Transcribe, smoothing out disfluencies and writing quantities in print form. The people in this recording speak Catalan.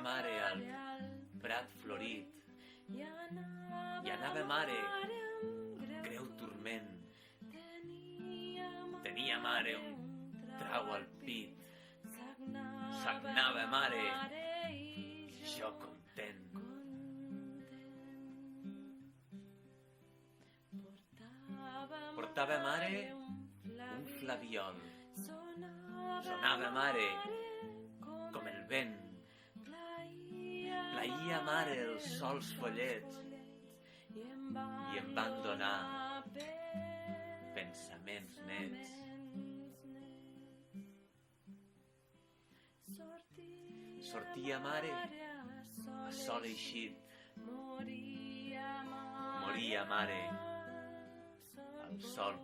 mare al prat florit i anava mare amb greu turment. Tenia mare un trau al pit, sagnava mare i jo content. Portava mare un flabiol, sonava mare com el vent, plaïa mare els sols follets i em van donar pensaments nets. Sortia mare a sol eixit, moria mare al sol